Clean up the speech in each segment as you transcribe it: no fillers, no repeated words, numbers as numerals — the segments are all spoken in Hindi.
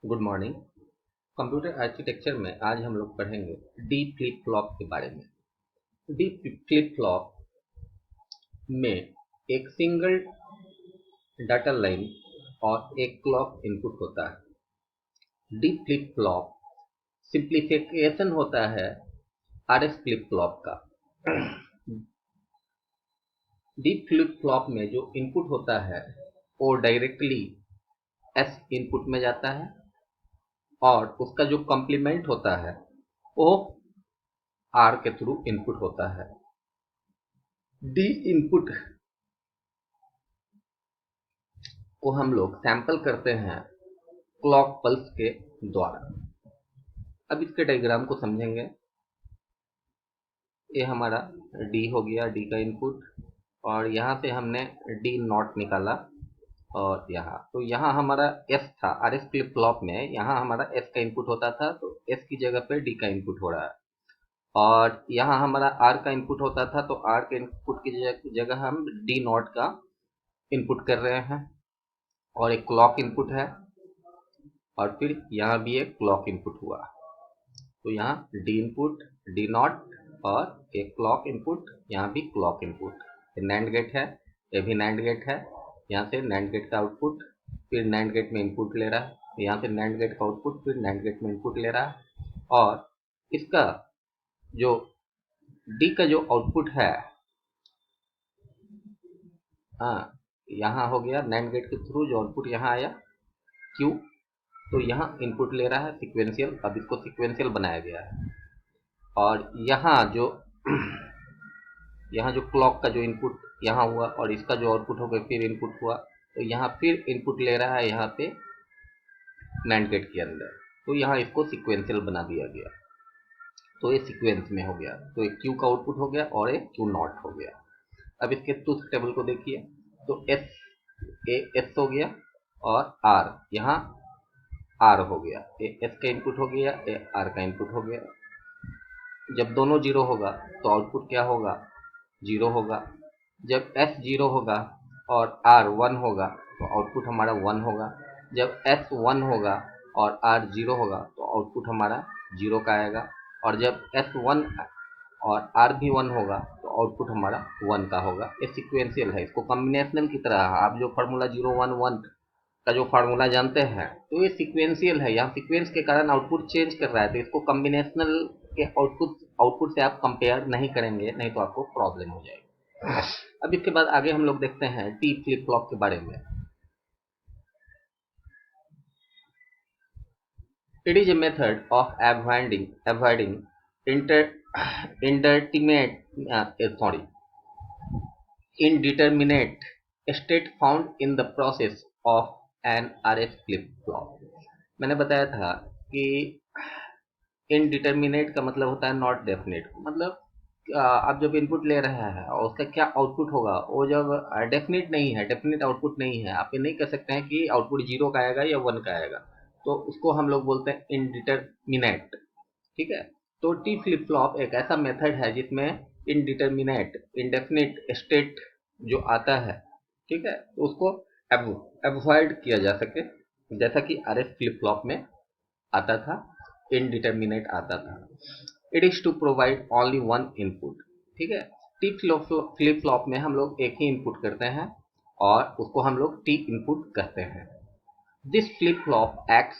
Good morning. कंप्यूटर आर्किटेक्चर में आज हम लोग पढ़ेंगे डी फ्लिप फ्लॉप के बारे में। डी फ्लिप फ्लॉप में एक सिंगल डाटा लाइन और एक क्लॉक इनपुट होता है। डी फ्लिप फ्लॉप सिंप्लीफिकेशन होता है आरएस फ्लिप फ्लॉप का। डी फ्लिप फ्लॉप में जो इनपुट होता है वो डायरेक्टली एस इनपुट में जाता है और उसका जो कॉम्प्लीमेंट होता है वो आर के थ्रू इनपुट होता है। डी इनपुट को हम लोग सैंपल करते हैं क्लॉक पल्स के द्वारा। अब इसके डायग्राम को समझेंगे। ये हमारा डी हो गया, डी का इनपुट, और यहाँ से हमने डी नॉट निकाला और यहाँ तो यहाँ हमारा एस था। आर एस फ्लिप फ्लॉप में यहाँ हमारा एस का इनपुट होता था, तो एस की जगह पे डी का इनपुट हो रहा है। और यहाँ हमारा आर का इनपुट होता था, तो आर के इनपुट की जगह हम डी नॉट का इनपुट कर रहे हैं और एक क्लॉक इनपुट है और फिर यहाँ भी एक क्लॉक इनपुट हुआ। तो यहाँ डी इनपुट, डी नॉट और एक क्लॉक इनपुट, यहाँ भी क्लॉक इनपुट। नैंड गेट है, ये भी नैंड गेट है। यहाँ से नैंड गेट का आउटपुट फिर नैंड गेट में इनपुट ले रहा है, यहाँ से नैंड गेट का आउटपुट फिर नैंड गेट में इनपुट ले रहा है। और इसका जो डी का जो आउटपुट है, हाँ, यहाँ हो गया नैंड गेट के थ्रू जो आउटपुट यहाँ आया क्यू, तो यहाँ इनपुट ले रहा है सीक्वेंशियल। अब इसको सीक्वेंशियल बनाया गया है। और यहाँ जो क्लॉक का जो इनपुट यहाँ हुआ और इसका जो आउटपुट हो गया फिर इनपुट हुआ, तो यहाँ फिर इनपुट ले रहा है यहाँ पे नैंड गेट के अंदर, तो यहाँ इसको सीक्वेंशियल बना दिया गया। तो ये सीक्वेंस में हो गया, तो एक क्यू का आउटपुट हो गया और एक क्यू नॉट हो गया। अब इसके ट्रूथ टेबल को देखिए, तो एस हो गया और आर, यहाँ आर हो गया। एस का इनपुट हो गया, आर का इनपुट हो गया। जब दोनों जीरो होगा तो आउटपुट क्या होगा? जीरो होगा। जब एस जीरो होगा और आर वन होगा तो आउटपुट हमारा वन होगा। जब एस वन होगा और आर जीरो होगा तो आउटपुट हमारा जीरो का आएगा। और जब एस वन और आर भी वन होगा तो आउटपुट हमारा वन का होगा। ये सिक्वेंशियल है, इसको कॉम्बिनेशनल की तरह आप जो फार्मूला 0 1 1 का जो फार्मूला जानते हैं, तो ये सीक्वेंशियल है। यहाँ सीक्वेंस के कारण आउटपुट चेंज कर रहा है, तो इसको कॉम्बिनेशनल के आउटपुट से आप कंपेयर नहीं करेंगे, नहीं तो आपको प्रॉब्लम हो जाएगी। अब इसके बाद आगे हम लोग देखते हैं टी फ्लिप फ्लॉप के बारे में। It is a method of avoiding indeterminate state found in the process of an RS flip flop। मैंने बताया था कि इनडिटर्मिनेट का मतलब होता है नॉट डेफिनेट। मतलब आप जब इनपुट ले रहे हैं और उसका क्या आउटपुट होगा वो जब डेफिनेट नहीं है, डेफिनेट आउटपुट नहीं है, आप ये नहीं कह सकते हैं कि आउटपुट जीरो का आएगा या वन का आएगा, तो उसको हम लोग बोलते हैं इनडिटर्मिनेट। ठीक है, तो टी फ्लिप फ्लॉप एक ऐसा मेथड है जिसमें इनडिटर्मिनेट इंडेफिनिट स्टेट जो आता है, ठीक है, तो उसको अवॉइड किया जा सके, जैसा कि आरएस फ्लिप फ्लॉप में आता था, इनडिटर्मिनेट आता था। It is to provide only one input. ठीक है, टी फ्लिप फ्लॉप में हम लोग एक ही इनपुट करते हैं और उसको हम लोग टी इनपुट कहते हैं। This flip flop acts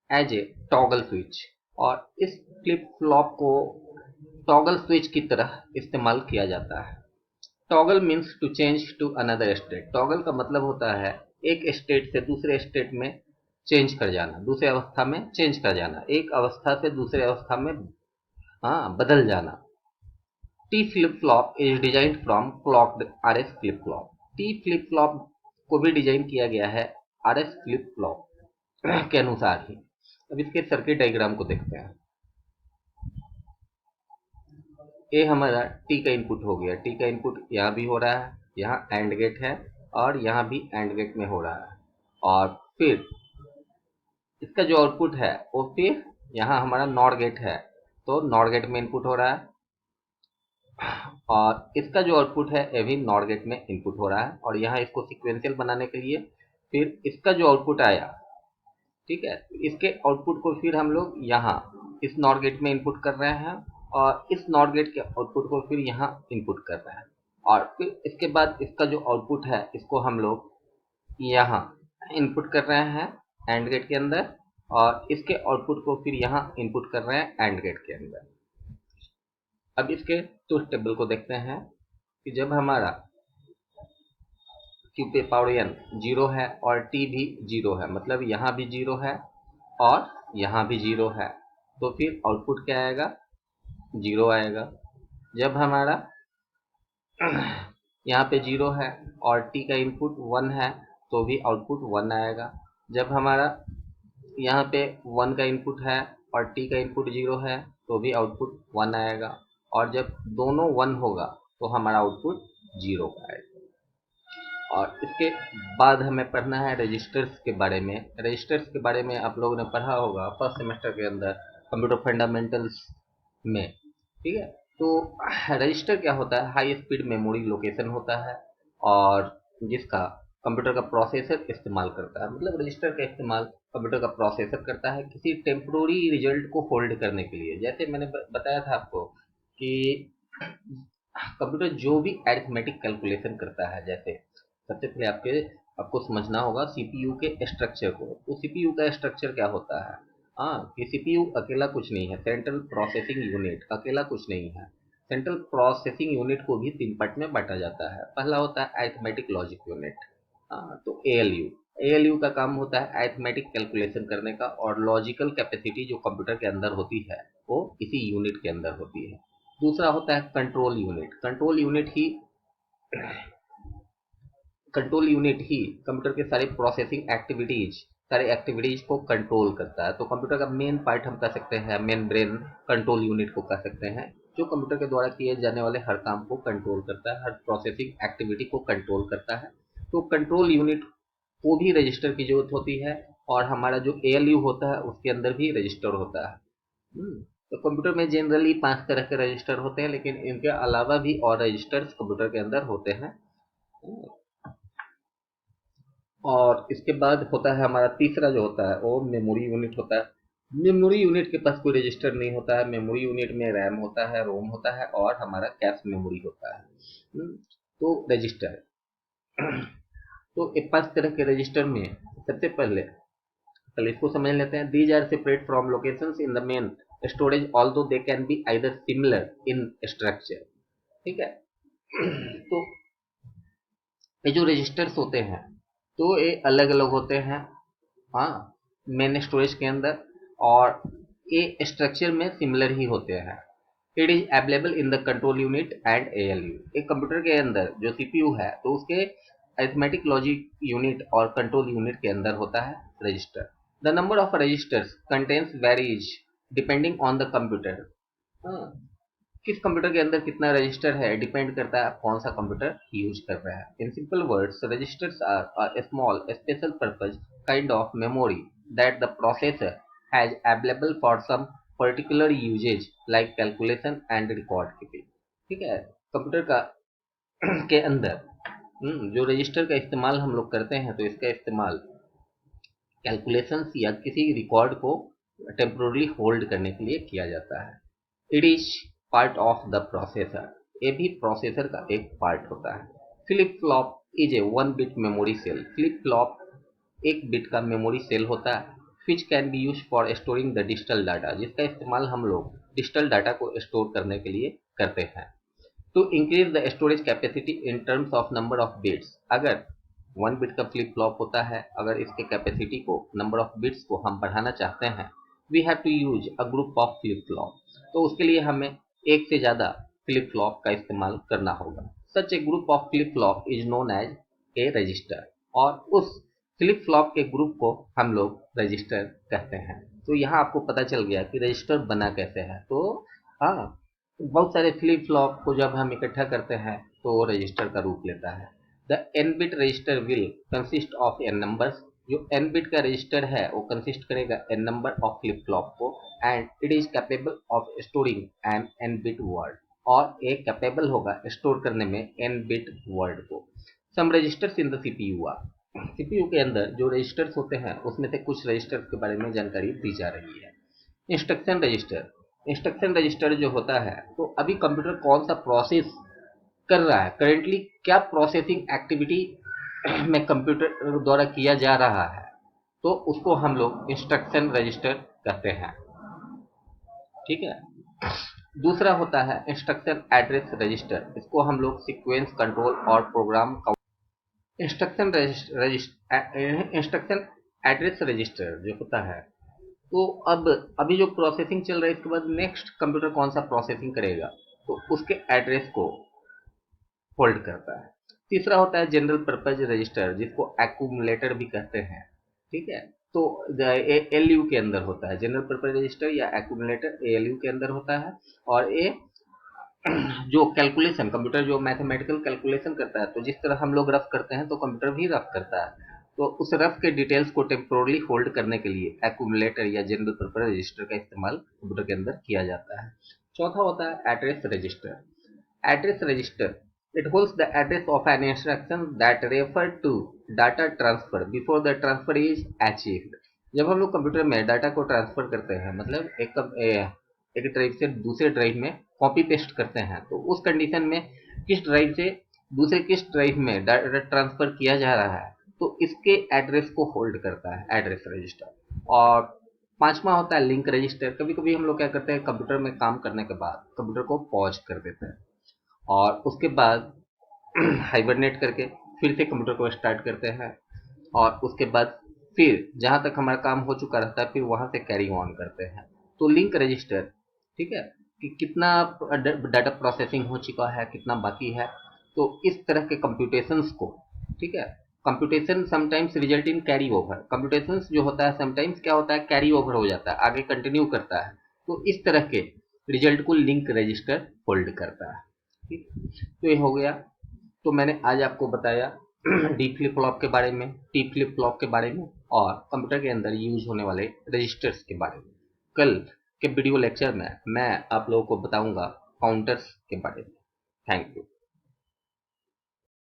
as a toggle switch, और इस फ्लिप फ्लॉप को टॉगल स्विच की तरह इस्तेमाल किया जाता है। Toggle means to change to another state. Toggle का मतलब होता है एक स्टेट से दूसरे स्टेट में चेंज कर जाना, दूसरे अवस्था में चेंज कर जाना, एक अवस्था से दूसरे अवस्था में बदल जाना। T flip flop is design from clogged RS flip flop. T flip flop को भी डिजाइन किया गया है आरएस फ्लिप फ्लॉप के अनुसार ही। अब इसके सर्किट डायग्राम को देखते हैं। ये हमारा टी का इनपुट हो गया। टी का इनपुट यहाँ भी हो रहा है, यहाँ एंड गेट है और यहाँ भी एंड गेट में हो रहा है। और फिर इसका जो आउटपुट है वो फिर यहाँ हमारा नॉर गेट है, तो नॉर गेट में इनपुट हो रहा है। और इसका जो आउटपुट है ये भी नॉर गेट में इनपुट हो रहा है। और यहाँ इसको सिक्वेंशियल बनाने के लिए फिर इसका जो आउटपुट आया ठीक है। इसके आउटपुट को फिर हम लोग यहाँ इस नॉर गेट में इनपुट कर रहे हैं और इस नॉर गेट के आउटपुट को फिर यहाँ इनपुट कर रहे हैं और फिर इसके बाद इसका जो आउटपुट है इसको हम लोग यहाँ इनपुट कर रहे हैं एंड गेट के अंदर और इसके आउटपुट को फिर यहाँ इनपुट कर रहे हैं एंड गेट के अंदर। अब इसके ट्रुथ टेबल को देखते हैं कि जब हमारा q पे पावर n 0 है और t भी 0 है, मतलब यहाँ भी 0 है और यहाँ भी 0 है, तो फिर आउटपुट क्या आएगा? 0 आएगा। जब हमारा यहाँ पे 0 है और t का इनपुट 1 है तो भी आउटपुट 1 आएगा। जब हमारा यहाँ पे 1 का इनपुट है और t का इनपुट 0 है तो भी आउटपुट 1 आएगा और जब दोनों 1 होगा तो हमारा आउटपुट 0 का आएगा। और इसके बाद हमें पढ़ना है रजिस्टर्स के बारे में। रजिस्टर्स के बारे में आप लोगों ने पढ़ा होगा फर्स्ट सेमेस्टर के अंदर कंप्यूटर फंडामेंटल्स में, ठीक है। तो रजिस्टर क्या होता है? हाई स्पीड मेमोरी लोकेशन होता है और जिसका कंप्यूटर का प्रोसेसर इस्तेमाल करता है। मतलब रजिस्टर का इस्तेमाल कंप्यूटर का प्रोसेसर करता है किसी टेम्पोररी रिजल्ट को होल्ड करने के लिए। जैसे मैंने बताया था आपको कि कंप्यूटर जो भी अरिथमेटिक कैलकुलेशन करता है, जैसे सबसे पहले आपको समझना होगा सीपीयू के स्ट्रक्चर को। तो सीपीयू का स्ट्रक्चर क्या होता है? हाँ, कि सीपीयू अकेला कुछ नहीं है, सेंट्रल प्रोसेसिंग यूनिट अकेला कुछ नहीं है। सेंट्रल प्रोसेसिंग यूनिट को भी 3 पार्ट में बांटा जाता है। पहला होता है अरिथमेटिक लॉजिक यूनिट, हाँ, तो एएलयू। एएलयू का काम होता है अरिथमेटिक कैलकुलेशन करने का और लॉजिकल कैपेसिटी जो कंप्यूटर के अंदर होती है वो इसी यूनिट के अंदर होती है। दूसरा होता है कंट्रोल यूनिट। कंट्रोल यूनिट ही कंप्यूटर के सारे एक्टिविटीज को कंट्रोल करता है। तो कंप्यूटर का मेन पार्ट हम कह सकते हैं, मेन ब्रेन कंट्रोल यूनिट को कह सकते हैं, जो कंप्यूटर के द्वारा किए जाने वाले हर काम को कंट्रोल करता है, हर प्रोसेसिंग एक्टिविटी को कंट्रोल करता है। तो कंट्रोल यूनिट को भी रजिस्टर की जरूरत होती है और हमारा जो एएलयू होता है उसके अंदर भी रजिस्टर होता है। तो कंप्यूटर में जनरली 5 तरह के रजिस्टर होते हैं, लेकिन इनके अलावा भी और रजिस्टर्स कंप्यूटर के अंदर होते हैं। और इसके बाद होता है हमारा तीसरा जो होता है वो मेमोरी यूनिट होता है। मेमोरी यूनिट के पास कोई रजिस्टर नहीं होता है। मेमोरी यूनिट में रैम होता है, रोम होता है और हमारा कैश मेमोरी होता है। तो रजिस्टर तो 5 तरह के रजिस्टर में सबसे पहले इसको समझ लेते हैं। These are separate from locations in the main storage although they can be either similar in structure, ठीक है। तो ये जो रजिस्टर्स होते हैं तो ये अलग अलग होते हैं, हाँ, मेन स्टोरेज के अंदर, और ये स्ट्रक्चर में सिमिलर ही होते हैं। It is available in the control unit and ALU. एक कंप्यूटर के अंदर जो सीपीयू है तो उसके अरिथमेटिक लॉजिक यूनिट और कंट्रोल यूनिट के अंदर होता है register. The number of registers contains varies depending on the computer. किस कंप्यूटर के अंदर कितना रजिस्टर है डिपेंड करता है आप कौन सा कंप्यूटर यूज कर रहे हैं। In simple words, registers are a small special purpose kind of memory that the processor has available for some particular usages like calculation and record keeping, ठीक है। कंप्यूटर का के अंदर जो रजिस्टर का इस्तेमाल हम लोग करते हैं तो इसका इस्तेमाल कैलकुलेशंस या किसी रिकॉर्ड को टेम्पोरली होल्ड करने के लिए किया जाता है। It is part of the processor. ये भी प्रोसेसर का एक पार्ट होता है। Flip flop is a 1 bit memory cell. Flip flop 1 bit का मेमोरी सेल होता है which can be use for storing the digital data, जिसका इस्तेमाल हम लोग डिजिटल डाटा को स्टोर करने के लिए करते हैं। To increase the storage capacity in terms of number of bits, अगर 1 बिट का फ्लिप फ्लॉप होता है, अगर इसके कैपेसिटी को, नंबर ऑफ बिट्स को हम बढ़ाना चाहते हैं, we have to use a group of flip flop, तो उसके लिए हमें एक से ज़्यादा फ्लिप फ्लॉप का इस्तेमाल करना होगा। Such a group of flip flop is known as a register, और उस फ्लिप फ्लॉप के ग्रुप को हम लोग रजिस्टर कहते हैं। तो यहाँ आपको पता चल गया कि रजिस्टर बना कैसे है। तो हाँ, बहुत सारे फ्लिप फ्लॉप को जब हम इकट्ठा करते हैं तो वो रजिस्टर का रूप लेता है। The n bit register will consist of n numbers, जो एन बिट का रजिस्टर है वो कंसिस्ट करेगा n number of flip flop को, and it is capable of storing n n bit word, और एक कैपेबल होगा स्टोर करने में एन बिट वर्ड को। Some registers in the CPU are, CPU के अंदर जो रजिस्टर्स होते हैं उसमें से कुछ रजिस्टर्स के बारे में जानकारी दी जा रही है। इंस्ट्रक्शन रजिस्टर जो होता है, तो अभी कंप्यूटर कौन सा प्रोसेस कर रहा है, करेंटली क्या प्रोसेसिंग एक्टिविटी में कंप्यूटर द्वारा किया जा रहा है, तो उसको हम लोग इंस्ट्रक्शन रजिस्टर कहते हैं। ठीक है। दूसरा होता है इंस्ट्रक्शन एड्रेस रजिस्टर, इसको हम लोग सीक्वेंस कंट्रोल और programme instruction instruction address register जो होता है, तो अब अभी जो प्रोसेसिंग चल रहा है, इसके बाद नेक्स्ट कंप्यूटर कौन सा प्रोसेसिंग करेगा, तो उसके एड्रेस को होल्ड करता है। तीसरा होता है जनरल पर्पज रजिस्टर, जिसको एक्यूमुलेटर भी कहते हैं। ठीक है। तो एलयू के अंदर होता है जनरल पर्पज रजिस्टर या एक्यूमुलेटर, एलयू के अंदर होता है। और ये जो कैलकुलेशन, कंप्यूटर जो मैथमेटिकल कैलकुलेशन करता है, तो जिस तरह हम लोग रफ करते हैं तो कंप्यूटर भी रफ करता है, तो उस रफ के डिटेल्स को टेम्पोरली होल्ड करने के लिए एक्यूमुलेटर या जनरल पर्पज रजिस्टर का इस्तेमाल कंप्यूटर के अंदर किया जाता है। चौथा होता है address register. Address register, it holds the address of an instruction that refer to data transfer before the transfer is achieved। जब हम लोग कंप्यूटर में डाटा को ट्रांसफर करते हैं, मतलब एक ड्राइव से दूसरे ड्राइव में कॉपी पेस्ट करते हैं, तो उस कंडीशन में किस ड्राइव से दूसरे किस ड्राइव में डाटा ट्रांसफर किया जा रहा है, तो इसके एड्रेस को होल्ड करता है एड्रेस रजिस्टर। और पांचवा होता है लिंक रजिस्टर। कभी कभी हम लोग क्या करते हैं, कंप्यूटर में काम करने के बाद कंप्यूटर को पॉज कर देते हैं और उसके बाद हाइबरनेट करके फिर से कंप्यूटर को स्टार्ट करते हैं, और उसके बाद फिर जहाँ तक हमारा काम हो चुका रहता है फिर वहाँ से कैरी ऑन करते हैं। तो लिंक रजिस्टर, ठीक है, कि कितना डाटा प्रोसेसिंग हो चुका है, कितना बाकी है, तो इस तरह के कंप्यूटेशंस को, ठीक है, computation sometimes result in carry over. Computations जो होता है समटाइम्स क्या होता है, कैरी ओवर हो जाता है, आगे कंटिन्यू करता है, तो इस तरह के रिजल्ट को लिंक रजिस्टर होल्ड करता है। ठीक, तो ये हो गया। तो मैंने आज आपको बताया डी फ्लिप फ्लॉप के बारे में, टी फ्लिप फ्लॉप के बारे में, और कंप्यूटर के अंदर यूज होने वाले रजिस्टर्स के बारे में। कल के वीडियो लेक्चर में मैं आप लोगों को बताऊंगा काउंटर्स के बारे में। Thank you.